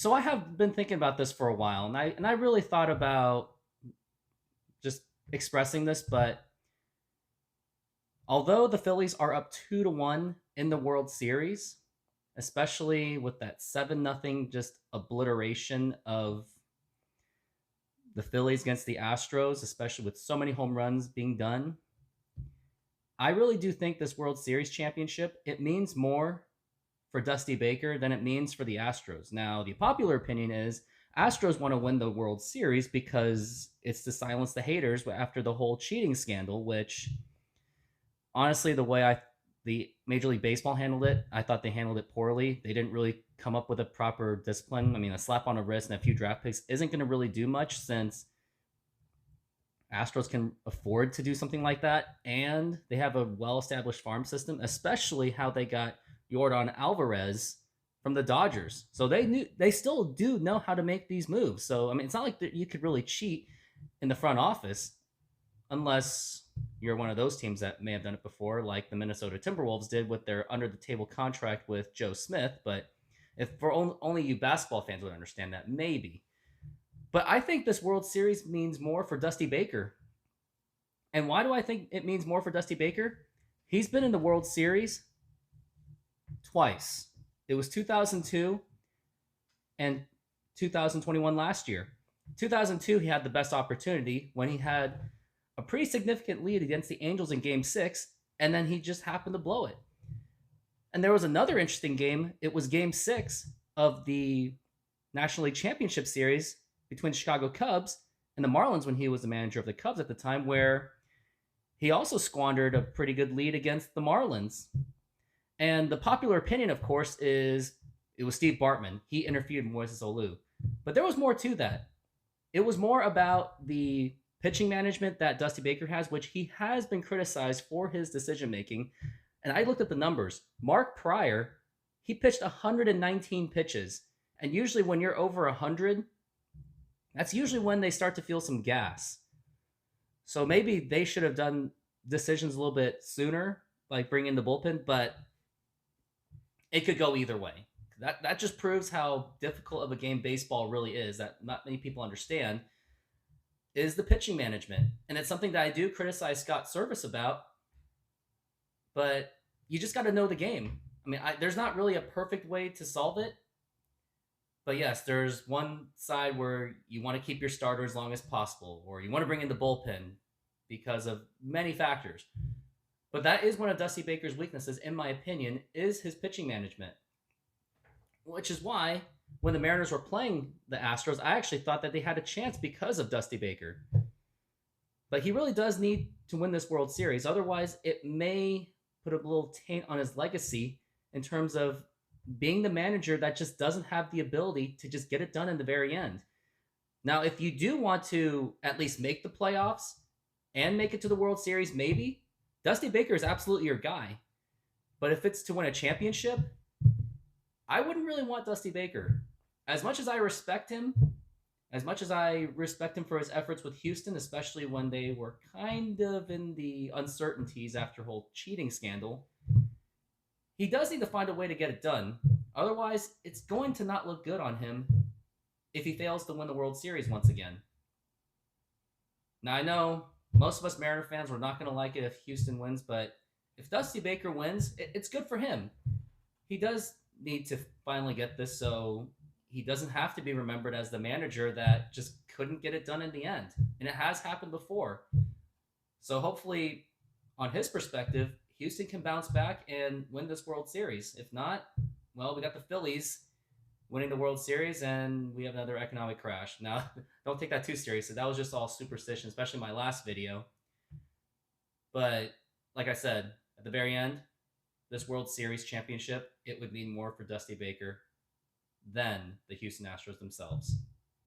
So I have been thinking about this for a while, and I really thought about just expressing this, but although the Phillies are up 2-1 in the World Series, especially with that 7-0 just obliteration of the Phillies against the Astros, especially with so many home runs being done, I really do think this World Series championship it means more for Dusty Baker than it means for the Astros. Now, the popular opinion is Astros want to win the World Series because it's to silence the haters after the whole cheating scandal, which honestly, the Major League Baseball handled it, I thought they handled it poorly. They didn't really come up with a proper discipline. I mean, a slap on the wrist and a few draft picks isn't going to really do much since Astros can afford to do something like that, and they have a well-established farm system, especially how they got Jordan Alvarez from the Dodgers. So they still do know how to make these moves. So I mean, it's not like you could really cheat in the front office unless you're one of those teams that may have done it before, like the Minnesota Timberwolves did with their under the table contract with Joe Smith. But if for only you basketball fans would understand that, maybe. But I think this World Series means more for Dusty Baker. And why do I think it means more for Dusty Baker? He's been in the World Series twice. It was 2002 and 2021 last year. 2002, he had the best opportunity when he had a pretty significant lead against the Angels in Game 6, and then he just happened to blow it. And there was another interesting game. It was Game 6 of the National League Championship Series between the Chicago Cubs and the Marlins when he was the manager of the Cubs at the time, where he also squandered a pretty good lead against the Marlins. And the popular opinion, of course, is it was Steve Bartman. He interviewed Moises Alou. But there was more to that. It was more about the pitching management that Dusty Baker has, which he has been criticized for his decision making. And I looked at the numbers. Mark Pryor, he pitched 119 pitches. And usually when you're over 100, that's usually when they start to feel some gas. So maybe they should have done decisions a little bit sooner, like bring in the bullpen, but it could go either way. That just proves how difficult of a game baseball really is, that not many people understand, is the pitching management. And it's something that I do criticize Scott Service about, but you just got to know the game. I mean, there's not really a perfect way to solve it. But yes, there's one side where you want to keep your starter as long as possible, or you want to bring in the bullpen because of many factors. But that is one of Dusty Baker's weaknesses, in my opinion, is his pitching management. Which is why when the Mariners were playing the Astros, I actually thought that they had a chance because of Dusty Baker. But he really does need to win this World Series. Otherwise, it may put a little taint on his legacy in terms of being the manager that just doesn't have the ability to just get it done in the very end. Now, if you do want to at least make the playoffs and make it to the World Series, maybe, Dusty Baker is absolutely your guy. But if it's to win a championship, I wouldn't really want Dusty Baker. As much as I respect him, as much as I respect him for his efforts with Houston, especially when they were kind of in the uncertainties after the whole cheating scandal, he does need to find a way to get it done. Otherwise, it's going to not look good on him if he fails to win the World Series once again. Now, I know most of us Mariner fans were not going to like it if Houston wins, but if Dusty Baker wins, it's good for him. He does need to finally get this so he doesn't have to be remembered as the manager that just couldn't get it done in the end. And it has happened before. So hopefully, on his perspective, Houston can bounce back and win this World Series. If not, well, we got the Phillies winning the World Series and we have another economic crash. Now, don't take that too seriously. That was just all superstition, especially my last video. But like I said, at the very end, this World Series championship, it would mean more for Dusty Baker than the Houston Astros themselves.